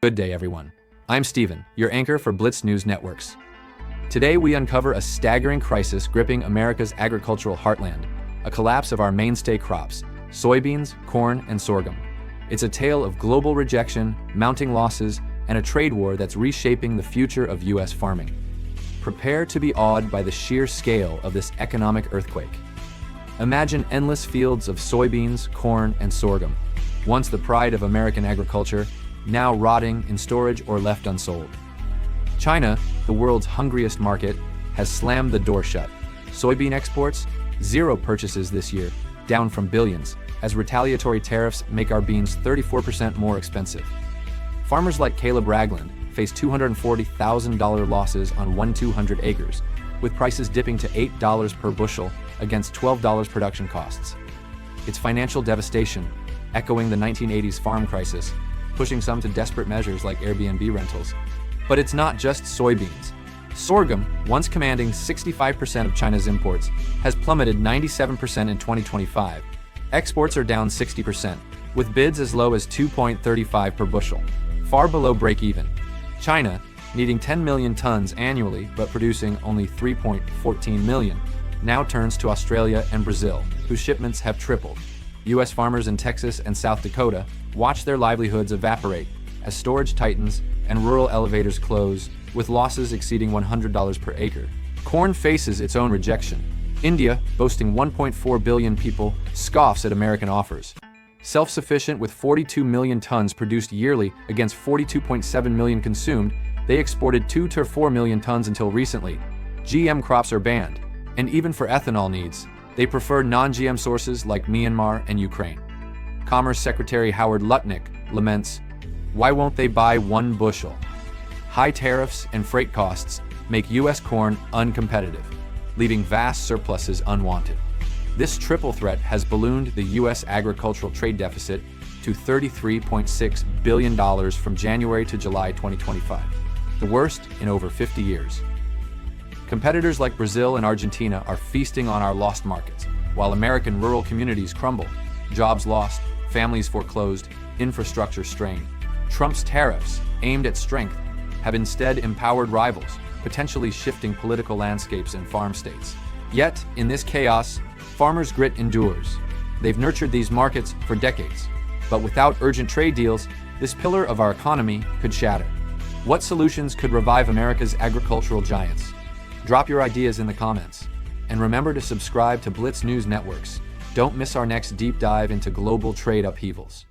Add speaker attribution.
Speaker 1: Good day, everyone. I'm Steven, your anchor for Blitz News Networks. Today, we uncover a staggering crisis gripping America's agricultural heartland, a collapse of our mainstay crops, soybeans, corn, and sorghum. It's a tale of global rejection, mounting losses, and a trade war that's reshaping the future of U.S. farming. Prepare to be awed by the sheer scale of this economic earthquake. Imagine endless fields of soybeans, corn, and sorghum, once the pride of American agriculture, now rotting in storage or left unsold. China, the world's hungriest market, has slammed the door shut. Soybean exports, zero purchases this year, down from billions, as retaliatory tariffs make our beans 34% more expensive. Farmers like Caleb Ragland face $240,000 losses on 1,200 acres, with prices dipping to $8 per bushel against $12 production costs. It's financial devastation, echoing the 1980s farm crisis, pushing some to desperate measures like Airbnb rentals. But it's not just soybeans. Sorghum, once commanding 65% of China's imports, has plummeted 97% in 2025. Exports are down 60%, with bids as low as $2.35 per bushel, far below break-even. China, needing 10 million tons annually but producing only 3.14 million, now turns to Australia and Brazil, whose shipments have tripled. U.S. farmers in Texas and South Dakota watch their livelihoods evaporate as storage tightens and rural elevators close, with losses exceeding $100 per acre. Corn faces its own rejection. India, boasting 1.4 billion people, scoffs at American offers. Self-sufficient with 42 million tons produced yearly against 42.7 million consumed, they exported 2 to 4 million tons until recently. GM crops are banned, and even for ethanol needs, they prefer non-GM sources like Myanmar and Ukraine. Commerce Secretary Howard Lutnick laments, "Why won't they buy one bushel?" High tariffs and freight costs make U.S. corn uncompetitive, leaving vast surpluses unwanted. This triple threat has ballooned the U.S. agricultural trade deficit to $33.6 billion from January to July 2025, the worst in over 50 years. Competitors like Brazil and Argentina are feasting on our lost markets, while American rural communities crumble. Jobs lost, families foreclosed, infrastructure strained. Trump's tariffs, aimed at strength, have instead empowered rivals, potentially shifting political landscapes in farm states. Yet, in this chaos, farmers' grit endures. They've nurtured these markets for decades. But without urgent trade deals, this pillar of our economy could shatter. What solutions could revive America's agricultural giants? Drop your ideas in the comments. And remember to subscribe to Blitz News Networks. Don't miss our next deep dive into global trade upheavals.